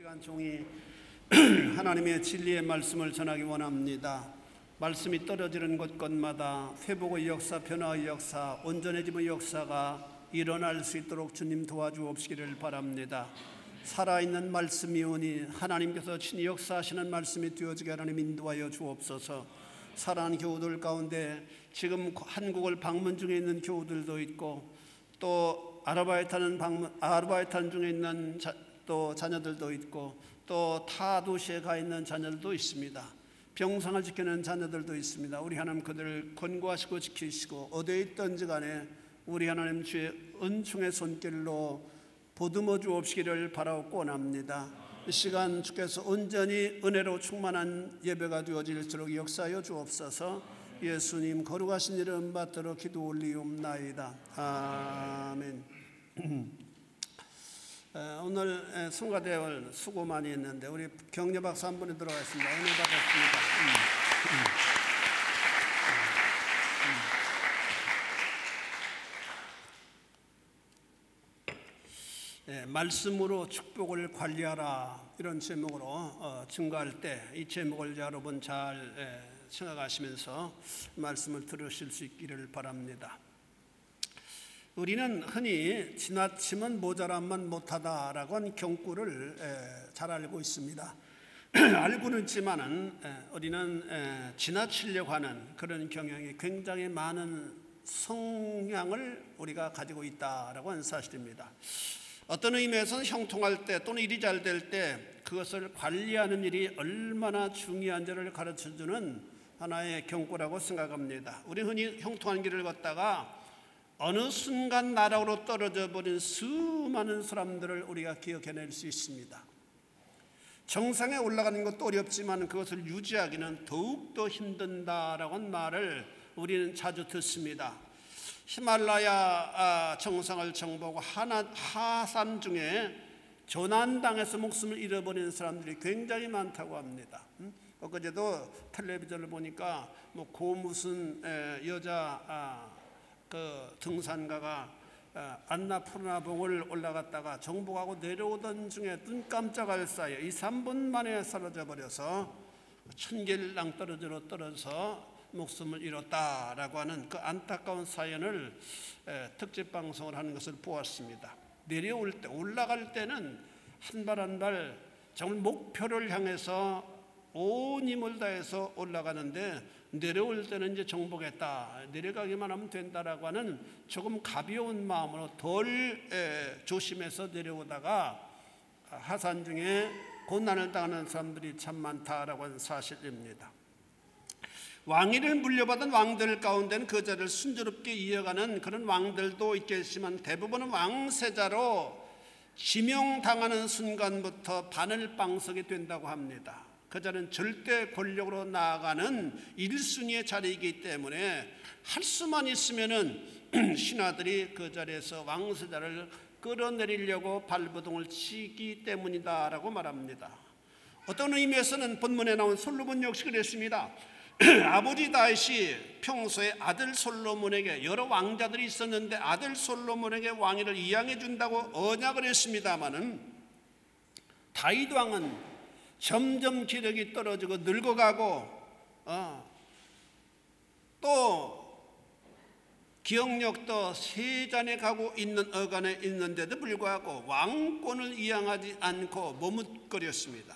시간 종이 하나님의 진리의 말씀을 전하기 원합니다. 말씀이 떨어지는 곳곳마다 회복의 역사, 변화의 역사, 온전해짐의 역사가 일어날 수 있도록 주님 도와주옵시기를 바랍니다. 살아있는 말씀이오니 하나님께서 친히 역사하시는 말씀이 되어지게 하나님 인도하여 주옵소서. 사랑하는 교우들 가운데 지금 한국을 방문 중에 있는 교우들도 있고, 또 아르바이트 중에 있는 또 자녀들도 있고, 또 타 도시에 가 있는 자녀들도 있습니다. 병상을 지키는 자녀들도 있습니다. 우리 하나님 그들을 권고하시고 지키시고 어디에 있든지 간에 우리 하나님 주의 은총의 손길로 보듬어 주옵시기를 바라고 원합니다. 이 시간 주께서 온전히 은혜로 충만한 예배가 되어질수록 역사하여 주옵소서. 예수님 거룩하신 이름 받들어 기도 올리옵나이다. 아멘. 오늘 성가대월 수고 많이 했는데 우리 경례 박수 한 분에 들어가겠습니다. 은혜 받았습니다. 말씀으로 축복을 관리하라, 이런 제목으로 증거할 때 이 제목을 여러분 잘 생각하시면서 말씀을 들으실 수 있기를 바랍니다. 우리는 흔히 지나치면 모자람만 못하다라고 하는 경구를 잘 알고 있습니다. 알고는 있지만은 우리는 지나치려고 하는 그런 경향이 굉장히 많은 성향을 우리가 가지고 있다라고 하는 사실입니다. 어떤 의미에서는 형통할 때 또는 일이 잘 될 때 그것을 관리하는 일이 얼마나 중요한지를 가르쳐주는 하나의 경고라고 생각합니다. 우리 흔히 형통한 길을 걷다가 어느 순간 나락으로 떨어져 버린 수많은 사람들을 우리가 기억해낼 수 있습니다. 정상에 올라가는 것도 어렵지만 그것을 유지하기는 더욱더 힘든다라고 하는 말을 우리는 자주 듣습니다. 히말라야 정상을 정보고 하산 중에 조난당해서 목숨을 잃어버리는 사람들이 굉장히 많다고 합니다. 엊그제도 텔레비전을 보니까 고 무슨 여자 그 등산가가 안나푸르나봉을 올라갔다가 정복하고 내려오던 중에 눈 깜짝할 사이에 2-3분 만에 사라져 버려서 천길낭떠러지로 떨어져서 목숨을 잃었다라고 하는 그 안타까운 사연을 특집 방송을 하는 것을 보았습니다. 내려올 때, 올라갈 때는 한 발 한 발 정말 목표를 향해서 온 힘을 다해서 올라가는데, 내려올 때는 이제 정복했다, 내려가기만 하면 된다라고 하는 조금 가벼운 마음으로 덜 조심해서 내려오다가 하산 중에 고난을 당하는 사람들이 참 많다라고 하는 사실입니다. 왕위를 물려받은 왕들 가운데는 그 자리를 순조롭게 이어가는 그런 왕들도 있겠지만, 대부분은 왕세자로 지명당하는 순간부터 바늘방석이 된다고 합니다. 그 자리는 절대 권력으로 나아가는 1순위의 자리이기 때문에 할 수만 있으면은 신하들이 그 자리에서 왕세자를 끌어내리려고 발버둥을 치기 때문이다라고 말합니다. 어떤 의미에서는 본문에 나온 솔로몬 역시 그랬습니다. 아버지 다윗이 평소에 아들 솔로몬에게, 여러 왕자들이 있었는데 아들 솔로몬에게 왕위를 이양해 준다고 언약을 했습니다마는, 다윗 왕은 점점 기력이 떨어지고 늙어가고 또 기억력도 세잔에 가고 있는 어간에 있는데도 불구하고 왕권을 이양하지 않고 머뭇거렸습니다.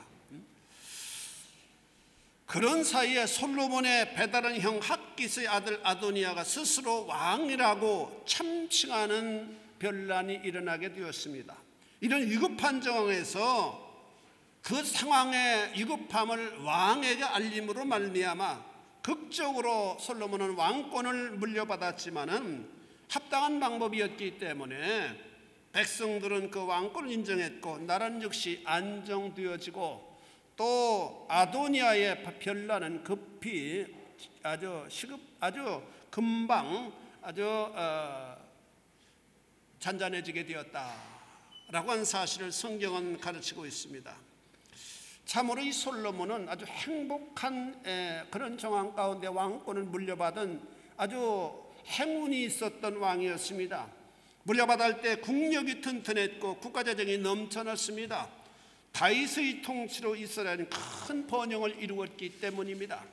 그런 사이에 솔로몬의 배다른 형 핫깃의 아들 아도니아가 스스로 왕이라고 참칭하는 변란이 일어나게 되었습니다. 이런 위급한 상황에서 그 상황의 위급함을 왕에게 알림으로 말미암아 극적으로 솔로몬은 왕권을 물려받았지만은 합당한 방법이었기 때문에 백성들은 그 왕권을 인정했고 나라는 역시 안정되어지고, 또 아도니아의 변란은 급히 아주 금방 잔잔해지게 되었다라고 하는 사실을 성경은 가르치고 있습니다. 참으로 이 솔로몬은 아주 행복한 그런 정황 가운데 왕권을 물려받은 아주 행운이 있었던 왕이었습니다. 물려받을 때 국력이 튼튼했고 국가재정이 넘쳐났습니다. 다윗의 통치로 이스라엘은 큰 번영을 이루었기 때문입니다.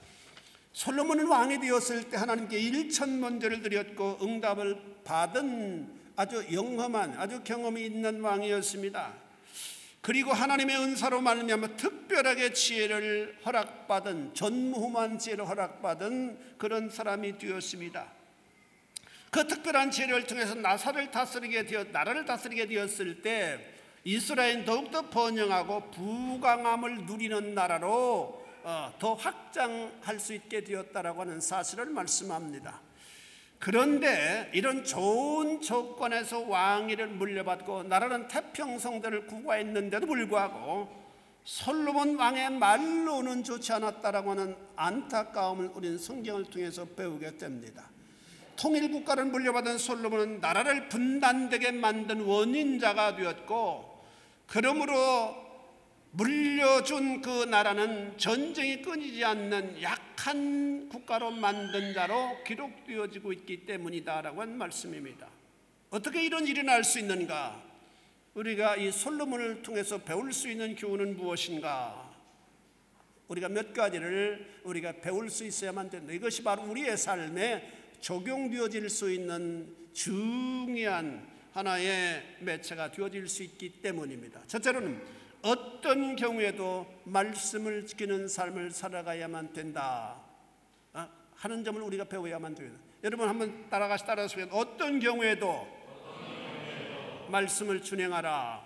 솔로몬은 왕이 되었을 때 하나님께 1,000번제를 드렸고 응답을 받은 아주 영험한, 아주 경험이 있는 왕이었습니다. 그리고 하나님의 은사로 말미암아 특별하게 지혜를 허락받은, 전무후무한 지혜를 허락받은 그런 사람이 되었습니다. 그 특별한 지혜를 통해서 나라를 다스리게 되었을 때 이스라엘은 더욱더 번영하고 부강함을 누리는 나라로 더 확장할 수 있게 되었다라고 하는 사실을 말씀합니다. 그런데 이런 좋은 조건에서 왕위를 물려받고 나라는 태평성대를 구가했는데도 불구하고 솔로몬 왕의 말로는 좋지 않았다라고 하는 안타까움을 우리는 성경을 통해서 배우게 됩니다. 통일국가를 물려받은 솔로몬은 나라를 분단되게 만든 원인자가 되었고, 그러므로 물려준 그 나라는 전쟁이 끊이지 않는 약한 국가로 만든 자로 기록되어지고 있기 때문이다라고 하는 말씀입니다. 어떻게 이런 일이 날 수 있는가? 우리가 이 솔로몬을 통해서 배울 수 있는 교훈은 무엇인가? 우리가 몇 가지를 우리가 배울 수 있어야만 된다. 이것이 바로 우리의 삶에 적용되어질 수 있는 중요한 하나의 매체가 되어질 수 있기 때문입니다. 첫째로는 어떤 경우에도 말씀을 지키는 삶을 살아가야만 된다 하는 점을 우리가 배워야만 됩니다. 여러분 한번 따라서 어떤 경우에도 말씀을 준행하라.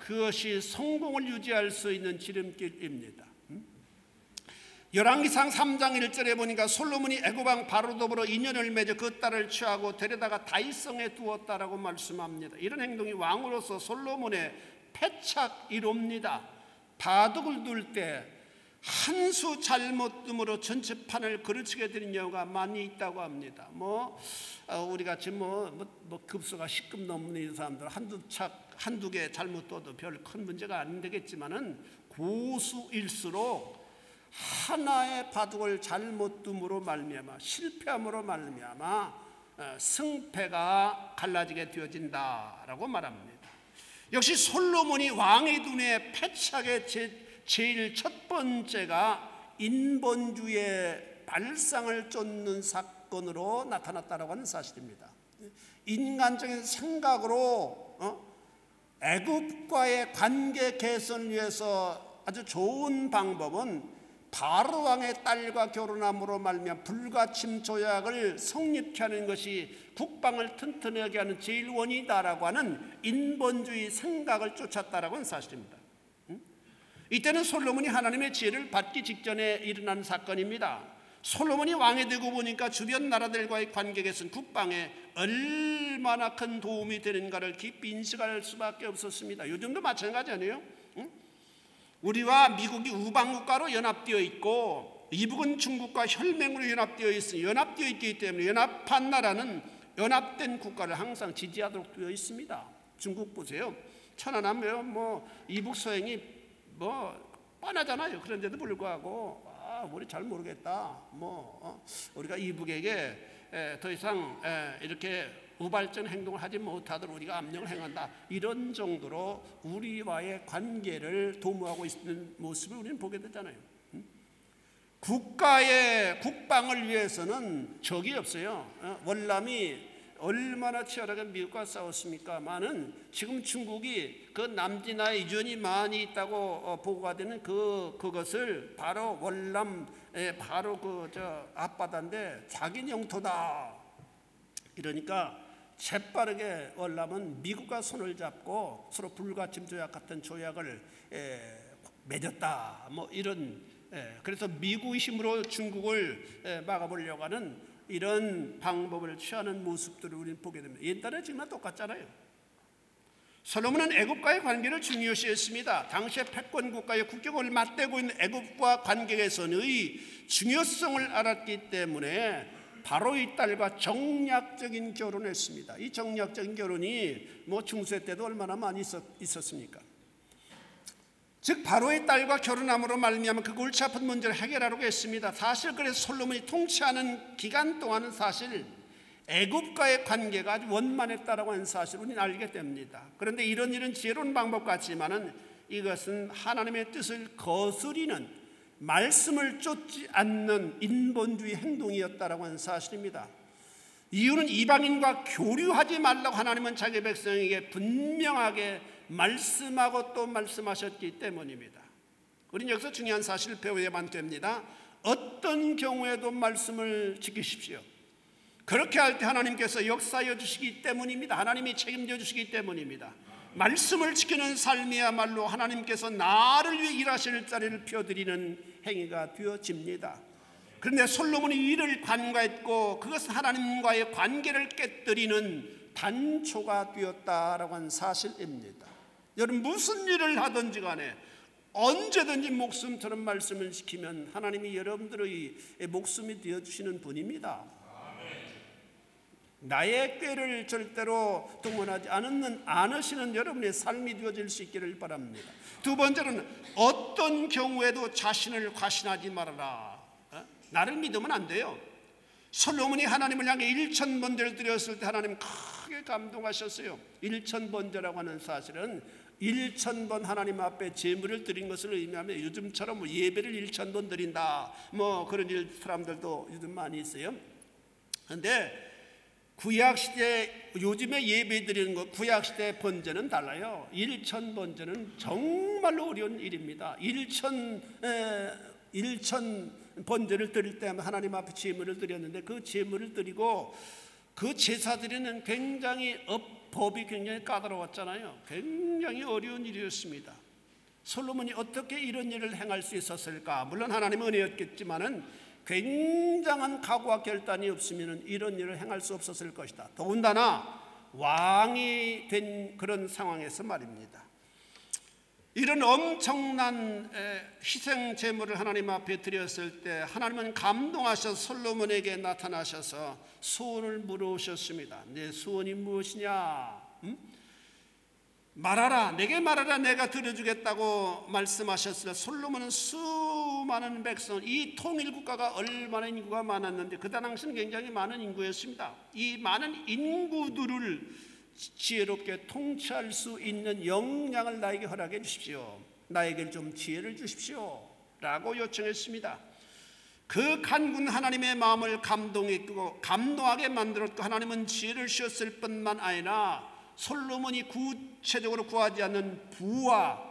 그것이 성공을 유지할 수 있는 지름길입니다. 열왕기상 3장 1절에 보니까 솔로몬이 애굽왕 바로 더불어 인연을 맺어 그 딸을 취하고 데려다가 다윗성에 두었다라고 말씀합니다. 이런 행동이 왕으로서 솔로몬의 패착이옵니다. 바둑을 둘 때 한 수 잘못됨으로 전체 판을 그르치게 되는 경우가 많이 있다고 합니다. 우리 같이 급수가 10급 넘는 사람들 한두 개 잘못 둬도 별 큰 문제가 안 되겠지만은 고수일수록 하나의 바둑을 잘못 둠으로 말미암아 실패함으로 말미암아 승패가 갈라지게 되어진다라고 말합니다. 역시 솔로몬이 왕의 눈에 패착의 제일 첫 번째가 인본주의의 발상을 쫓는 사건으로 나타났다라고 하는 사실입니다. 인간적인 생각으로 애굽과의 관계 개선을 위해서 아주 좋은 방법은 바로 왕의 딸과 결혼함으로 말미암아 불가침 조약을 성립케 하는 것이 국방을 튼튼하게 하는 제일 원이다라고 하는 인본주의 생각을 쫓았다라고 하는 사실입니다. 이때는 솔로몬이 하나님의 지혜를 받기 직전에 일어난 사건입니다. 솔로몬이 왕이 되고 보니까 주변 나라들과의 관계 개선, 국방에 얼마나 큰 도움이 되는가를 깊이 인식할 수밖에 없었습니다. 요즘도 마찬가지 아니에요? 우리와 미국이 우방국가로 연합되어 있고 이북은 중국과 혈맹으로 연합되어 있기 때문에 연합한 나라는 연합된 국가를 항상 지지하도록 되어 있습니다. 중국 보세요. 천안하면 이북 소행이 뻔하잖아요. 그런데도 불구하고 우리 잘 모르겠다. 우리가 이북에게 더 이상 이렇게 우발전 행동을 하지 못하도록 우리가 압력을 행한다. 이런 정도로 우리와의 관계를 도모하고 있는 모습을 우리는 보게 되잖아요. 국가의 국방을 위해서는 적이 없어요. 월남이 얼마나 치열하게 미국과 싸웠습니까? 많은 지금 중국이 그 남진아에 이전이 많이 있다고 보고가 되는 그것을 바로 월남의 바로 앞바다인데 자기 영토다. 이러니까 재빠르게 월남은 미국과 손을 잡고 서로 불가침 조약 같은 조약을 맺었다. 이런 그래서 미국의 힘으로 중국을 막아보려고 하는 이런 방법을 취하는 모습들을 우리는 보게 됩니다. 옛날에 지금과 똑같잖아요. 솔로몬은 애굽과의 관계를 중요시했습니다. 당시의 패권 국가의 국격을 맞대고 있는 애굽과 관계 개선의 중요성을 알았기 때문에 바로의 딸과 정략적인 결혼을 했습니다. 이 정략적인 결혼이 중세 때도 얼마나 많이 있었습니까? 즉 바로의 딸과 결혼함으로 말미암아 그 골치 아픈 문제를 해결하려고 했습니다. 사실 그래서 솔로몬이 통치하는 기간 동안은 사실 애굽과의 관계가 아주 원만했다라고 하는 사실을 우리는 알게 됩니다. 그런데 이런 지혜로운 방법 같지만은 이것은 하나님의 뜻을 거스리는, 말씀을 쫓지 않는 인본주의 행동이었다라고 하는 사실입니다. 이유는 이방인과 교류하지 말라고 하나님은 자기 백성에게 분명하게 말씀하고 또 말씀하셨기 때문입니다. 우리는 여기서 중요한 사실을 배워야만 됩니다. 어떤 경우에도 말씀을 지키십시오. 그렇게 할 때 하나님께서 역사하여 주시기 때문입니다. 하나님이 책임져 주시기 때문입니다. 말씀을 지키는 삶이야말로 하나님께서 나를 위해 일하실 자리를 펴드리는 행위가 되어집니다. 그런데 솔로몬이 이를 간과했고 그것은 하나님과의 관계를 깨뜨리는 단초가 되었다라고 하는 사실입니다. 여러분, 무슨 일을 하든지 간에 언제든지 목숨처럼 말씀을 지키면 하나님이 여러분들의 목숨이 되어주시는 분입니다. 나의 꾀를 절대로 동원하지 않으시는 여러분의 삶이 되어질 수 있기를 바랍니다. 두 번째로는 어떤 경우에도 자신을 과신하지 말아라. 나를 믿으면 안 돼요. 솔로몬이 하나님을 향해 1000번제를 드렸을 때 하나님 크게 감동하셨어요. 1000번제라고 하는 사실은 1000번 하나님 앞에 제물을 드린 것을 의미하면, 요즘처럼 예배를 1000번 드린다 그런 사람들도 요즘 많이 있어요. 그런데 구약시대, 요즘에 예배 드리는 것, 구약시대 번제는 달라요. 1000번제는 정말로 어려운 일입니다. 1000 번제를 드릴 때 하나님 앞에 제물을 드렸는데, 그 제물을 드리고 그 제사 드리는 법이 굉장히 까다로웠잖아요. 굉장히 어려운 일이었습니다. 솔로몬이 어떻게 이런 일을 행할 수 있었을까? 물론 하나님의 은혜였겠지만은 굉장한 각오와 결단이 없으면 이런 일을 행할 수 없었을 것이다. 더군다나 왕이 된 그런 상황에서 말입니다. 이런 엄청난 희생 제물을 하나님 앞에 드렸을 때 하나님은 감동하셔서 솔로몬에게 나타나셔서 소원을 물으셨습니다. 내 소원이 무엇이냐? 말하라, 내게 말하라, 내가 들어주겠다고 말씀하셨을 때 솔로몬은 수많은 백성, 이 통일국가가 얼마나 인구가 많았는데 그 당시는 굉장히 많은 인구였습니다. 이 많은 인구들을 지혜롭게 통치할 수 있는 역량을 나에게 허락해 주십시오. 나에게 좀 지혜를 주십시오 라고 요청했습니다. 그 간군 하나님의 마음을 감동하게 만들었고, 하나님은 지혜를 주셨을 뿐만 아니라 솔로몬이 구체적으로 구하지 않는 부와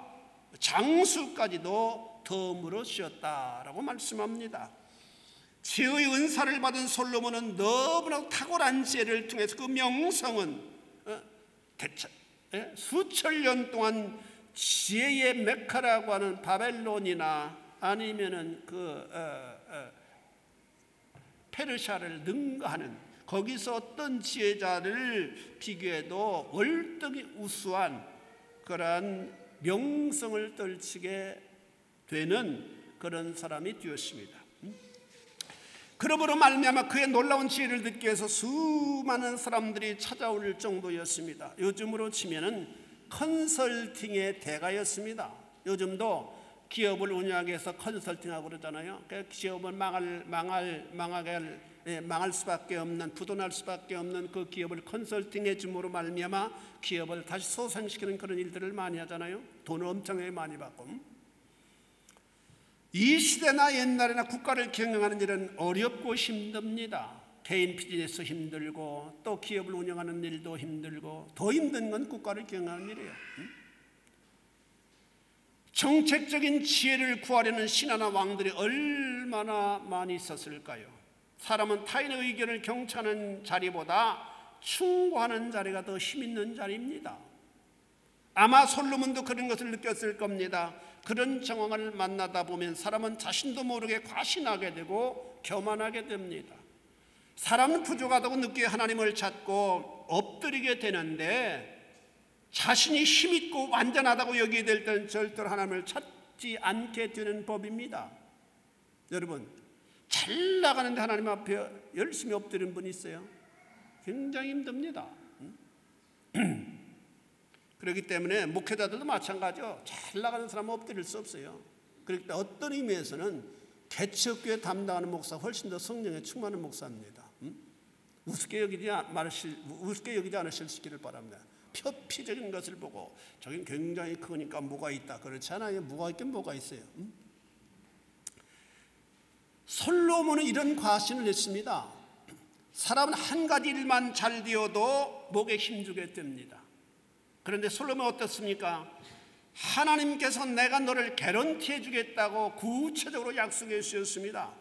장수까지도 덤으로 주셨다라고 말씀합니다. 지혜의 은사를 받은 솔로몬은 너무나 탁월한 지혜를 통해서 그 명성은 수천 년 동안 지혜의 메카라고 하는 바벨론이나 아니면은 페르시아를 능가하는, 거기서 어떤 지혜자를 비교해도 월등히 우수한 그러한 명성을 떨치게 되는 그런 사람이 되었습니다. 그러므로 말미암아 그의 놀라운 지혜를 듣기 위해서 수많은 사람들이 찾아올 정도였습니다. 요즘으로 치면은 컨설팅의 대가였습니다. 요즘도 기업을 운영하기 위해서 컨설팅하고 그러잖아요. 그러니까 기업을 망할 수밖에 없는, 부도날 수밖에 없는 그 기업을 컨설팅해 줌으로 말미암아 기업을 다시 소생시키는 그런 일들을 많이 하잖아요. 돈을 엄청나게 많이 받고. 이 시대나 옛날이나 국가를 경영하는 일은 어렵고 힘듭니다. 개인 비즈니스 힘들고 또 기업을 운영하는 일도 힘들고, 더 힘든 건 국가를 경영하는 일이에요. 정책적인 지혜를 구하려는 신하나 왕들이 얼마나 많이 있었을까요? 사람은 타인의 의견을 경청하는 자리보다 충고하는 자리가 더 힘있는 자리입니다. 아마 솔로몬도 그런 것을 느꼈을 겁니다. 그런 정황을 만나다 보면 사람은 자신도 모르게 과신하게 되고 교만하게 됩니다. 사람은 부족하다고 느끼어 하나님을 찾고 엎드리게 되는데, 자신이 힘있고 완전하다고 여기게 될 때는 절대로 하나님을 찾지 않게 되는 법입니다. 여러분, 잘 나가는데 하나님 앞에 열심히 엎드리는 분이 있어요? 굉장히 힘듭니다. 그렇기 때문에 목회자들도 마찬가지죠. 잘 나가는 사람은 엎드릴 수 없어요. 그렇기 때문에 어떤 의미에서는 개척교회 담당하는 목사가 훨씬 더 성령에 충만한 목사입니다. 우습게 여기지 않으실 수 있기를 바랍니다. 표피적인 것을 보고 저긴 굉장히 크니까 뭐가 있다, 그렇지 않아요. 뭐가 있긴 뭐가 있어요. 솔로몬은 이런 과신을 했습니다. 사람은 한 가지 일만 잘 되어도 목에 힘주게 됩니다. 그런데 솔로몬은 어떻습니까? 하나님께서 내가 너를 개런티해 주겠다고 구체적으로 약속해 주셨습니다.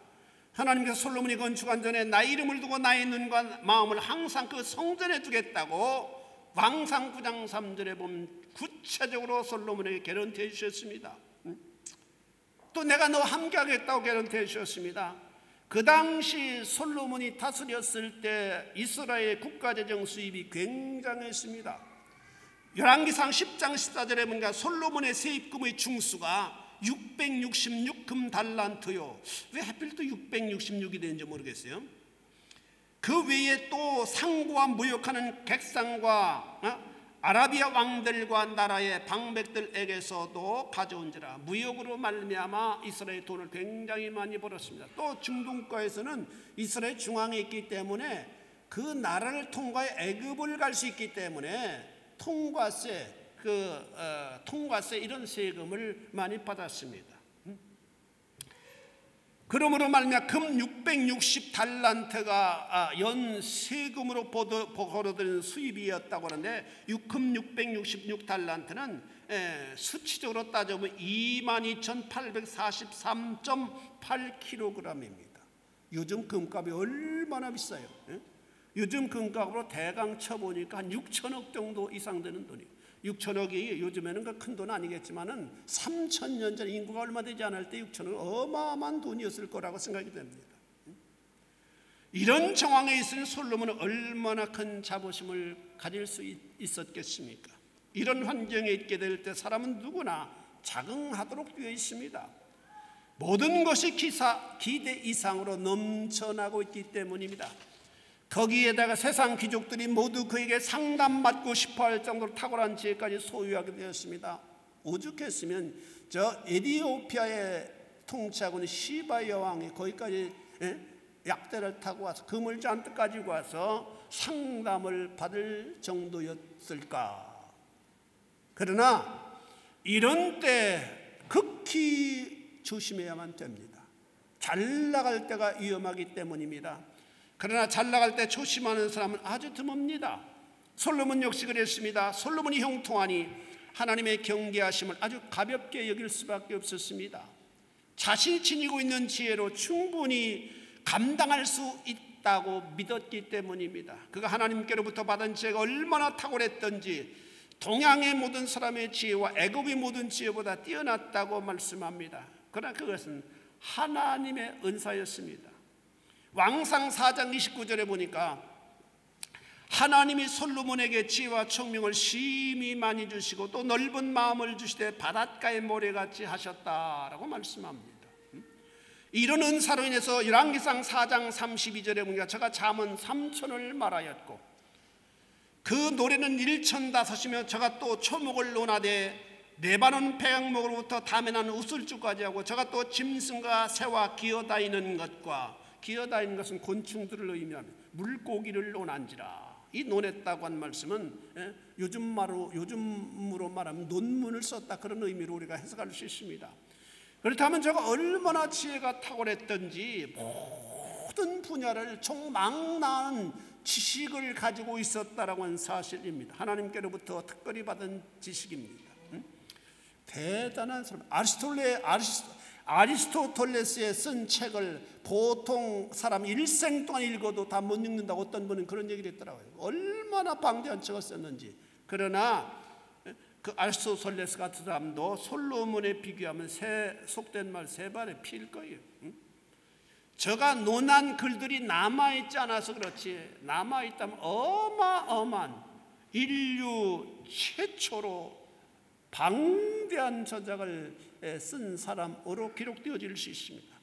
하나님께서 솔로몬이 건축한 전에 나의 이름을 두고 나의 눈과 마음을 항상 그 성전에 두겠다고 왕상 9장 3절에 보면 구체적으로 솔로몬에게 개런티해 주셨습니다. 또 내가 너와 함께 하겠다고 개런티해 주셨습니다. 그 당시 솔로몬이 다스렸을 때 이스라엘 국가재정 수입이 굉장했습니다. 열왕기상 10장 14절에 보니까 솔로몬의 세입금의 중수가 666 금달란트요. 왜 하필 또 666이 되는지 모르겠어요. 그 외에 또 상고와 무역하는 객상과 아라비아 왕들과 나라의 방백들에게서도 가져온지라. 무역으로 말미암아 이스라엘 돈을 굉장히 많이 벌었습니다. 또 중동국가에서는 이스라엘 중앙에 있기 때문에 그 나라를 통과해 애굽을 갈 수 있기 때문에 통과세, 통과세 이런 세금을 많이 받았습니다. 그러므로 말미암아 금 660달란트가 연 세금으로 벌어들인 수입이었다고 하는데 금 666달란트는 수치적으로 따져보면 22,843.8kg입니다. 요즘 금값이 얼마나 비싸요? 요즘 금값으로 대강 쳐보니까 한 6천억 정도 이상 되는 돈이에요. 6천억이 요즘에는 그 큰 돈 아니겠지만은 3,000년 전 인구가 얼마 되지 않을 때 6천억은 어마어마한 돈이었을 거라고 생각이 됩니다. 이런 정황에 있으니 솔로몬은 얼마나 큰 자부심을 가질 수 있었겠습니까? 이런 환경에 있게 될 때 사람은 누구나 적응하도록 되어 있습니다. 모든 것이 기대 이상으로 넘쳐나고 있기 때문입니다. 거기에다가 세상 귀족들이 모두 그에게 상담받고 싶어할 정도로 탁월한 지혜까지 소유하게 되었습니다. 오죽했으면 저 에티오피아에 통치하고 있는 시바 여왕이 거기까지 약대를 타고 와서 금을 잔뜩 가지고 와서 상담을 받을 정도였을까. 그러나 이런 때 극히 조심해야만 됩니다. 잘 나갈 때가 위험하기 때문입니다. 그러나 잘 나갈 때 조심하는 사람은 아주 드뭅니다. 솔로몬 역시 그랬습니다. 솔로몬이 형통하니 하나님의 경계하심을 아주 가볍게 여길 수밖에 없었습니다. 자신이 지니고 있는 지혜로 충분히 감당할 수 있다고 믿었기 때문입니다. 그가 하나님께로부터 받은 지혜가 얼마나 탁월했던지 동양의 모든 사람의 지혜와 애굽의 모든 지혜보다 뛰어났다고 말씀합니다. 그러나 그것은 하나님의 은사였습니다. 왕상 4장 29절에 보니까 하나님이 솔로몬에게 지혜와 총명을 심히 많이 주시고 또 넓은 마음을 주시되 바닷가의 모래같이 하셨다라고 말씀합니다. 이런 은사로 인해서 열왕기상 4장 32절에 보니까 저가 잠은 3천을 말하였고 그 노래는 1,005이며 저가 또 초목을 논하되 레바논 백악목으로부터 담에 나는 우슬주까지 하고 저가 또 짐승과 새와 기어다니는 것과, 기어다니는 것은 곤충들을 의미합니다. 물고기를 논한지라. 이 논했다고 한 말씀은 요즘으로 말하면 논문을 썼다, 그런 의미로 우리가 해석할 수 있습니다. 그렇다면 저가 얼마나 지혜가 탁월했던지 모든 분야를 총망라한 지식을 가지고 있었다라고 하는 사실입니다. 하나님께로부터 특별히 받은 지식입니다. 대단한 사람. 아리스토텔레스의 쓴 책을 보통 사람 일생 동안 읽어도 다 못 읽는다고 어떤 분은 그런 얘기를 했더라고요. 얼마나 방대한 책을 썼는지. 그러나 그 아리스토텔레스 같은 사람도 솔로몬에 비교하면 속된 말 세 발에 피일 거예요. 저가 논한 글들이 남아있지 않아서 그렇지, 남아있다면 어마어마한 인류 최초로 방대한 저작을 쓴 사람으로 기록되어질 수 있습니다.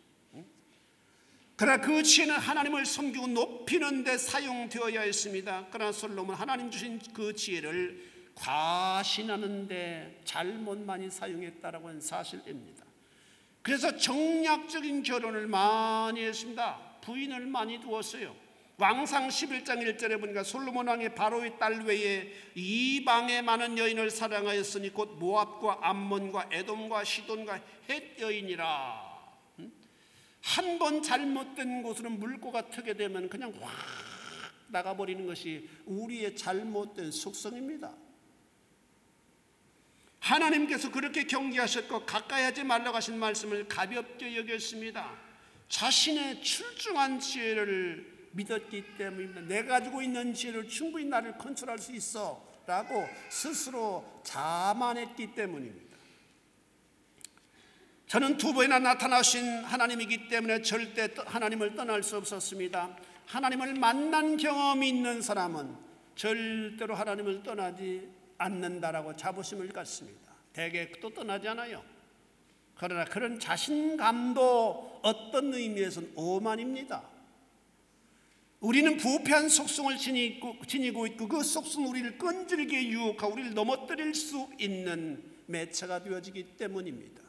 그러나 그 지혜는 하나님을 섬기고 높이는 데 사용되어야 했습니다. 그러나 솔로몬은 하나님 주신 그 지혜를 과신하는 데 잘못 많이 사용했다라고 하는 사실입니다. 그래서 정략적인 결혼을 많이 했습니다. 부인을 많이 두었어요. 왕상 11장 1절에 보니까 솔로몬 왕이 바로의 딸 외에 이방의 많은 여인을 사랑하였으니 곧 모압과 암몬과 에돔과 시돈과 헷 여인이라. 한 번 잘못된 곳으로 물꼬가 트게 되면 그냥 확 나가버리는 것이 우리의 잘못된 속성입니다. 하나님께서 그렇게 경계하셨고 가까이 하지 말라고 하신 말씀을 가볍게 여겼습니다. 자신의 출중한 지혜를 믿었기 때문입니다. 내가 가지고 있는 지혜를 충분히 나를 컨트롤할 수 있어 라고 스스로 자만했기 때문입니다. 저는 두 번이나 나타나신 하나님이기 때문에 절대 하나님을 떠날 수 없었습니다. 하나님을 만난 경험이 있는 사람은 절대로 하나님을 떠나지 않는다라고 자부심을 갖습니다. 대개 또 떠나지 않아요. 그러나 그런 자신감도 어떤 의미에서는 오만입니다. 우리는 부패한 속성을 지니고 있고 그 속성은 우리를 끈질기게 유혹하고 우리를 넘어뜨릴 수 있는 매체가 되어지기 때문입니다.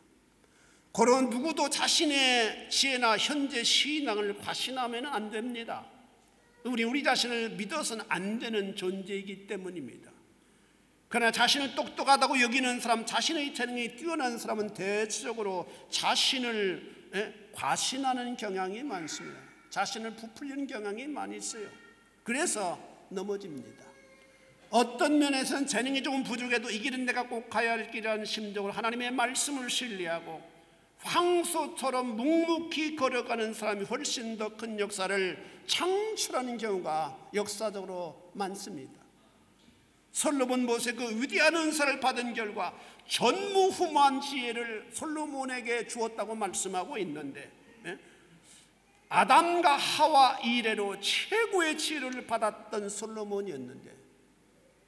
그런 누구도 자신의 지혜나 현재 신앙을 과신하면 안 됩니다. 우리 자신을 믿어서는 안 되는 존재이기 때문입니다. 그러나 자신을 똑똑하다고 여기는 사람, 자신의 재능이 뛰어난 사람은 대체적으로 자신을 과신하는 경향이 많습니다. 자신을 부풀리는 경향이 많이 있어요. 그래서 넘어집니다. 어떤 면에서는 재능이 조금 부족해도 이 길은 내가 꼭 가야 할 길이라는 심정으로 하나님의 말씀을 신뢰하고 황소처럼 묵묵히 걸어가는 사람이 훨씬 더 큰 역사를 창출하는 경우가 역사적으로 많습니다. 솔로몬 모세 그 위대한 은사를 받은 결과 전무후무한 지혜를 솔로몬에게 주었다고 말씀하고 있는데, 아담과 하와 이래로 최고의 지혜를 받았던 솔로몬이었는데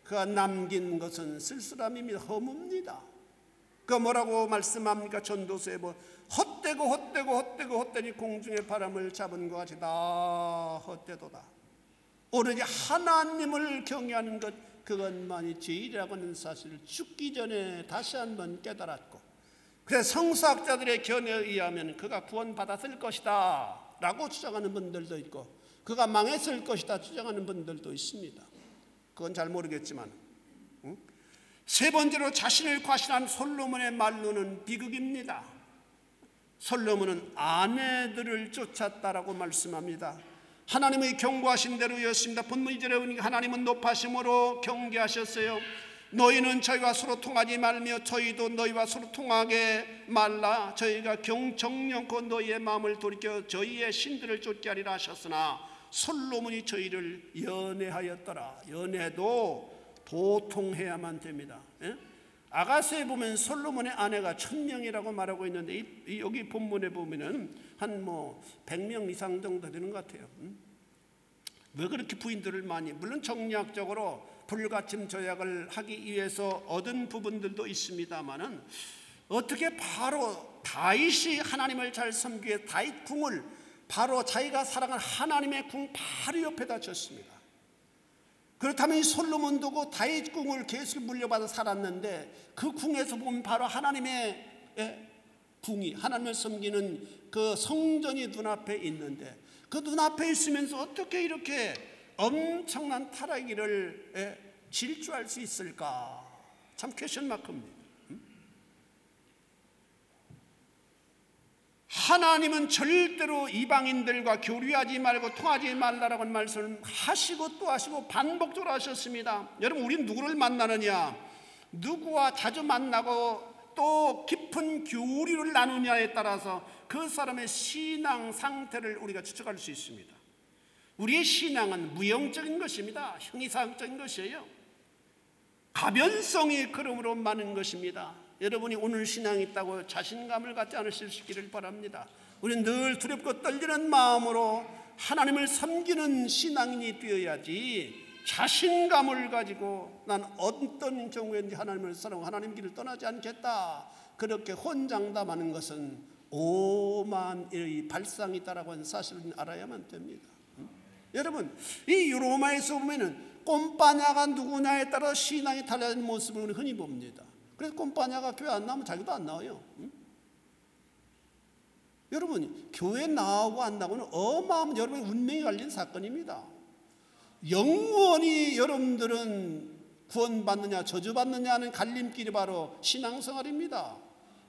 그가 남긴 것은 쓸쓸함입니다. 허무입니다. 그 뭐라고 말씀합니까? 전도서에 헛되니 공중의 바람을 잡은 것 같이 다 헛되도다. 오로지 하나님을 경외하는 것, 그것만이 죄이라고 하는 사실을 죽기 전에 다시 한번 깨달았고, 그래서 성서학자들의 견해에 의하면 그가 구원받았을 것이다 라고 주장하는 분들도 있고 그가 망했을 것이다 주장하는 분들도 있습니다. 그건 잘 모르겠지만, 세 번째로 자신을 과신한 솔로몬의 말로는 비극입니다. 솔로몬은 아내들을 쫓았다라고 말씀합니다. 하나님의 경고하신 대로였습니다. 본문 2절에 보니까 하나님은 높아심으로 경계하셨어요. 너희는 저희와 서로 통하지 말며 저희도 너희와 서로 통하게 말라. 저희가 정령코 너희의 마음을 돌이켜 저희의 신들을 쫓게 하리라 하셨으나 솔로몬이 저희를 연애하였더라. 연애도 보통해야만 됩니다. 아가서에 보면 솔로몬의 아내가 1000명이라고 말하고 있는데 여기 본문에 보면은 한 100명 이상 정도 되는 것 같아요. 왜 그렇게 부인들을 많이, 물론 정략적으로 불가침 조약을 하기 위해서 얻은 부분들도 있습니다만은 어떻게 바로 다윗이 하나님을 잘 섬기기 위해 다윗 궁을 바로 자기가 사랑하는 하나님의 궁 바로 옆에다 졌습니다. 그렇다면 이 솔로몬도 그 다윗 궁을 계속 물려받아 살았는데 그 궁에서 보면 바로 하나님의 궁이, 하나님을 섬기는 그 성전이 눈앞에 있는데 그 눈앞에 있으면서 어떻게 이렇게 엄청난 타락기를 질주할 수 있을까? 참 퀘션 마크입니다. 하나님은 절대로 이방인들과 교류하지 말고 통하지 말라라고 말씀을 하시고 또 하시고 반복적으로 하셨습니다. 여러분, 우리는 누구를 만나느냐, 누구와 자주 만나고 또 깊은 교류를 나누냐에 따라서 그 사람의 신앙 상태를 우리가 추측할 수 있습니다. 우리의 신앙은 무형적인 것입니다. 형이상적인 것이에요. 가변성이 그러므로 많은 것입니다. 여러분이 오늘 신앙이 있다고 자신감을 갖지 않으실 수 있기를 바랍니다. 우리는 늘 두렵고 떨리는 마음으로 하나님을 섬기는 신앙인이 되어야지 자신감을 가지고 난 어떤 경우에든지 하나님을 사랑하고 하나님 길을 떠나지 않겠다 그렇게 혼장담하는 것은 오만의 발상이다라고 하는 사실을 알아야만 됩니다. 여러분, 이 로마에서 보면은 꼼빠냐가 누구냐에 따라 신앙이 달라지는 모습을 우리 흔히 봅니다. 그래서 꼼빠냐가 교회 안 나오면 자기도 안 나와요. 여러분, 교회 나오고 안 나오고는 어마어마한 여러분의 운명이 갈린 사건입니다. 영원히 여러분들은 구원받느냐 저주받느냐 하는 갈림길이 바로 신앙생활입니다.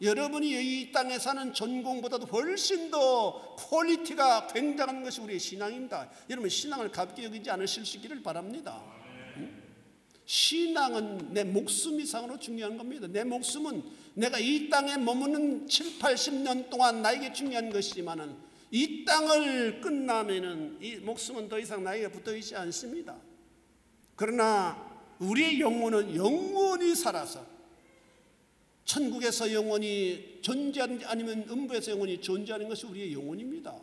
여러분이 이 땅에 사는 전공보다도 훨씬 더 퀄리티가 굉장한 것이 우리의 신앙입니다. 여러분, 신앙을 가볍게 여기지 않으실 수 있기를 바랍니다. 신앙은 내 목숨 이상으로 중요한 겁니다. 내 목숨은 내가 이 땅에 머무는 7, 80년 동안 나에게 중요한 것이지만은 이 땅을 끝나면은 이 목숨은 더 이상 나에게 붙어 있지 않습니다. 그러나 우리의 영혼은 영원히 살아서 천국에서 영원히 존재하는지 아니면 음부에서 영원히 존재하는 것이 우리의 영혼입니다.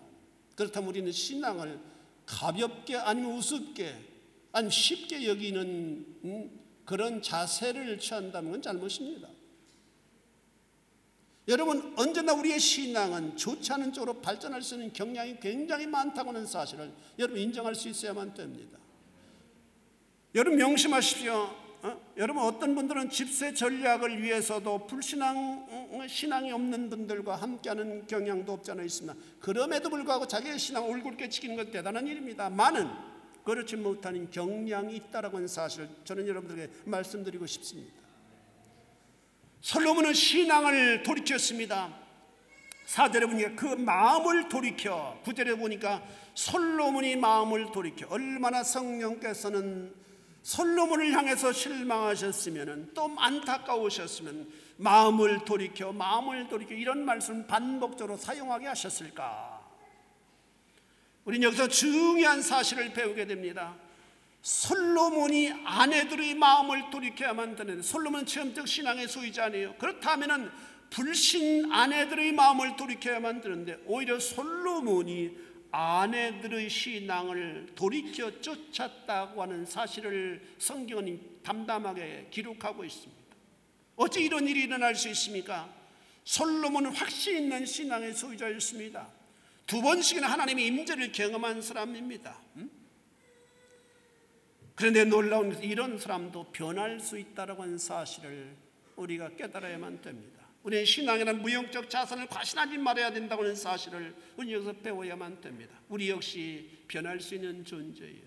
그렇다면 우리는 신앙을 가볍게 아니면 우습게 아니면 쉽게 여기는 그런 자세를 취한다는 건 잘못입니다. 여러분, 언제나 우리의 신앙은 좋지 않은 쪽으로 발전할 수 있는 경향이 굉장히 많다고 하는 사실을 여러분 인정할 수 있어야만 됩니다. 여러분 명심하십시오. 여러분, 어떤 분들은 집세 전략을 위해서도 신앙이 없는 분들과 함께하는 경향도 없지 않아 있습니다. 그럼에도 불구하고 자기의 신앙 올곧게 지키는 것 대단한 일입니다. 많은 그렇지 못하는 경향이 있다라고 하는 사실을 저는 여러분들에게 말씀드리고 싶습니다. 솔로몬은 신앙을 돌이켰습니다. 4절에 보니까 그 마음을 돌이켜, 9절에 보니까 솔로몬이 마음을 돌이켜. 얼마나 성령께서는 솔로몬을 향해서 실망하셨으면 또 안타까우셨으면 마음을 돌이켜 이런 말씀을 반복적으로 사용하게 하셨을까? 우리는 여기서 중요한 사실을 배우게 됩니다. 솔로몬이 아내들의 마음을 돌이켜야만 되는데, 솔로몬은 체험적 신앙의 소유자네요. 그렇다면 불신 아내들의 마음을 돌이켜야만 되는데 오히려 솔로몬이 아내들의 신앙을 돌이켜 쫓았다고 하는 사실을 성경은 담담하게 기록하고 있습니다. 어찌 이런 일이 일어날 수 있습니까? 솔로몬은 확신 있는 신앙의 소유자였습니다. 2번씩이나 하나님의 임재를 경험한 사람입니다. 그런데 놀라운 것은 이런 사람도 변할 수 있다고 하는 사실을 우리가 깨달아야만 됩니다. 우리의 신앙이란 무형적 자산을 과신하지 말아야 된다고 하는 사실을 우리 여기서 배워야만 됩니다. 우리 역시 변할 수 있는 존재예요.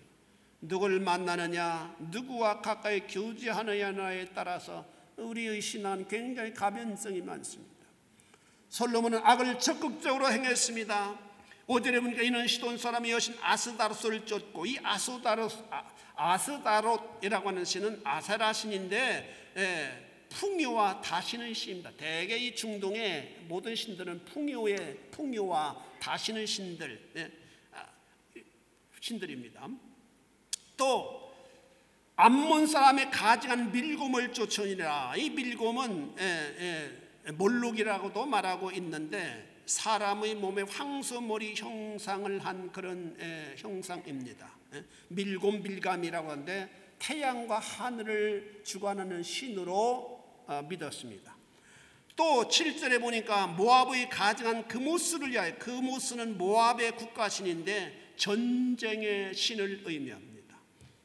누구를 만나느냐, 누구와 가까이 교제하느냐에 따라서 우리의 신앙은 굉장히 가변성이 많습니다. 솔로몬은 악을 적극적으로 행했습니다. 5절에 보니까 이는 시돈 사람의 여신 아스다롯을 쫓고, 이 아스다롯이라고 하는 신은 아세라 신인데 풍요와 다시는 신입니다. 대개 이 중동의 모든 신들은 풍요와 다시는 신들입니다. 또 암몬 사람의 가증한 밀곰을 쫓으니라. 이 밀곰은 몰록이라고도 말하고 있는데 사람의 몸에 황소머리 형상을 한 그런 형상입니다. 밀곰 빌감이라고 하는데 태양과 하늘을 주관하는 신으로 믿었습니다. 또 7절에 보니까 모압의 가증한 그모스를 위하여, 그모스는 모압의 국가신인데 전쟁의 신을 의미합니다.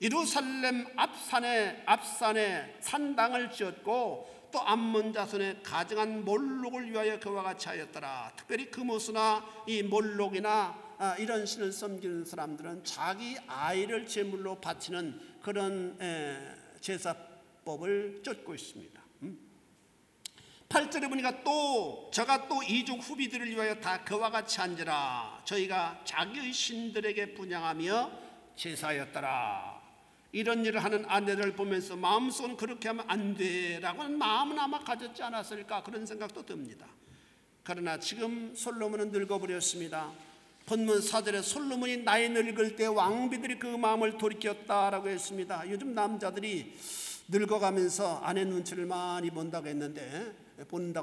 예루살렘 앞산에 산당을 지었고 또 암몬 자손의 가증한 몰록을 위하여 그와 같이 하였더라. 특별히 그모스나 이 몰록이나 이런 신을 섬기는 사람들은 자기 아이를 제물로 바치는 그런 제사법을 쫓고 있습니다. 8절에 보니까 또 저가 또 이족 후비들을 위하여 다 그와 같이 한지라. 저희가 자기의 신들에게 분향하며 제사였더라. 이런 일을 하는 아내를 보면서 마음속은 그렇게 하면 안 돼라고 하는 마음은 아마 가졌지 않았을까, 그런 생각도 듭니다. 그러나 지금 솔로몬은 늙어버렸습니다. 본문 4절에 솔로몬이 나이 늙을 때 왕비들이 그 마음을 돌이켰다라고 했습니다. 요즘 남자들이 늙어가면서 아내 눈치를 많이 본다고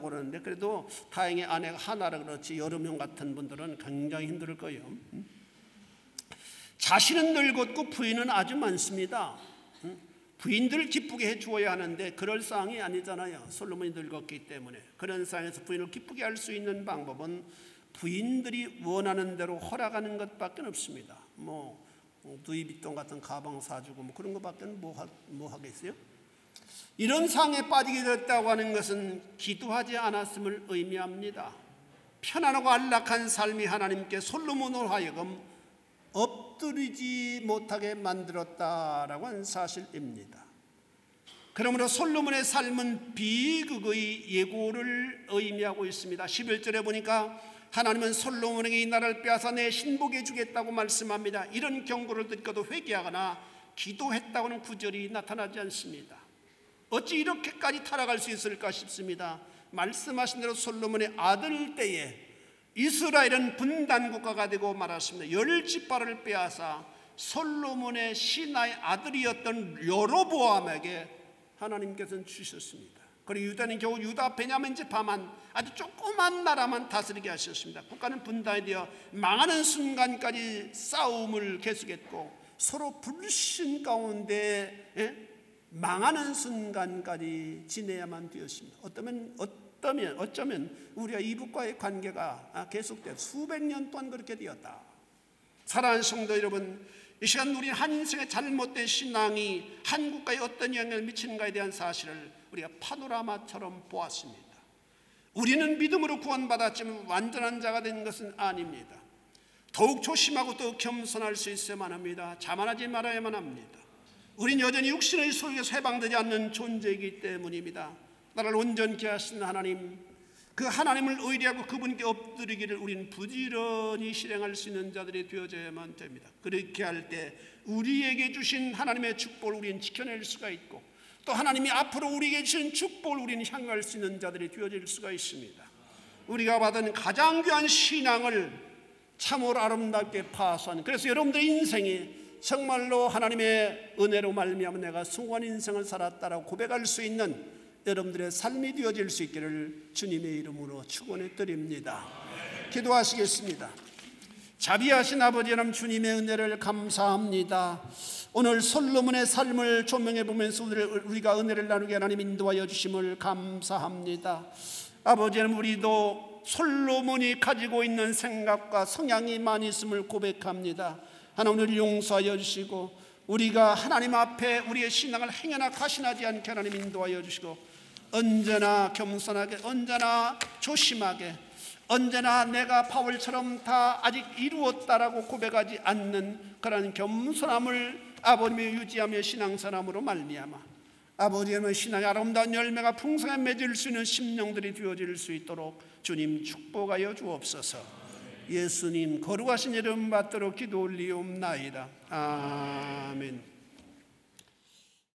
그러는데 그래도 다행히 아내가 하나라 그렇지 여러 명 같은 분들은 굉장히 힘들 거예요. 자신은 늙었고 부인은 아주 많습니다. 부인들을 기쁘게 해주어야 하는데 그럴 상황이 아니잖아요. 솔로몬이 늙었기 때문에. 그런 상황에서 부인을 기쁘게 할 수 있는 방법은 부인들이 원하는 대로 허락하는 것밖에 없습니다. 누이비통 같은 가방 사주고 그런 것밖에 뭐 하겠어요? 이런 상황에 빠지게 됐다고 하는 것은 기도하지 않았음을 의미합니다. 편안하고 안락한 삶이 하나님께 솔로몬으로 하여금 엎드리지 못하게 만들었다라고 하는 사실입니다. 그러므로 솔로몬의 삶은 비극의 예고를 의미하고 있습니다. 11절에 보니까 하나님은 솔로몬에게 이 나라를 빼앗아 내 신복해 주겠다고 말씀합니다. 이런 경고를 듣고도 회개하거나 기도했다고는 구절이 나타나지 않습니다. 어찌 이렇게까지 타락할 수 있을까 싶습니다. 말씀하신 대로 솔로몬의 아들 때에 이스라엘은 분단국가가 되고 말았습니다. 10지파를 빼앗아 솔로몬의 신하의 아들이었던 여로보암에게 하나님께서는 주셨습니다. 그리고 유다는 겨우 유다 베냐민 지파만 아주 조그만 나라만 다스리게 하셨습니다. 국가는 분단이 되어 망하는 순간까지 싸움을 계속했고 서로 불신 가운데 망하는 순간까지 지내야만 되었습니다. 어쩌면 우리가 이북과의 관계가 계속돼 수백 년 동안 그렇게 되었다. 사랑하는 성도 여러분, 이 시간 우리 한 인생의 잘못된 신앙이 한 국가에 어떤 영향을 미치는가에 대한 사실을 우리가 파노라마처럼 보았습니다. 우리는 믿음으로 구원받았지만 완전한 자가 된 것은 아닙니다. 더욱 조심하고 더 겸손할 수 있어야만 합니다. 자만하지 말아야만 합니다. 우린 여전히 육신의 소유에서 해방되지 않는 존재이기 때문입니다. 나를 온전케 하신 하나님, 그 하나님을 의뢰하고 그분께 엎드리기를 우리는 부지런히 실행할 수 있는 자들이 되어져야만 됩니다. 그렇게 할 때 우리에게 주신 하나님의 축복을 우리는 지켜낼 수가 있고 또 하나님이 앞으로 우리에게 주신 축복을 우리는 향유할 수 있는 자들이 되어질 수가 있습니다. 우리가 받은 가장 귀한 신앙을 참으로 아름답게 파수하는, 그래서 여러분들의 인생이 정말로 하나님의 은혜로 말미암아 내가 숭고한 인생을 살았다라고 고백할 수 있는 여러분들의 삶이 되어질 수 있기를 주님의 이름으로 축원해 드립니다. 기도하시겠습니다. 자비하신 아버지 하나님, 주님의 은혜를 감사합니다. 오늘 솔로몬의 삶을 조명해 보면서 우리가 은혜를 나누게 하나님 인도하여 주심을 감사합니다. 아버지 하나님, 우리도 솔로몬이 가지고 있는 생각과 성향이 많이 있음을 고백합니다. 하나님, 오늘 용서하여 주시고 우리가 하나님 앞에 우리의 신앙을 행여나 가신하지 않게 하나님 인도하여 주시고 언제나 겸손하게, 언제나 조심하게, 언제나 내가 바울처럼 다 아직 이루었다라고 고백하지 않는 그런 겸손함을 아버님이 유지하며 신앙사람으로 말미암아 아버지의 신앙의 아름다운 열매가 풍성하게 맺을 수 있는 심령들이 되어질 수 있도록 주님 축복하여 주옵소서. 예수님 거룩하신 이름 받들어 기도 올리옵나이다. 아멘.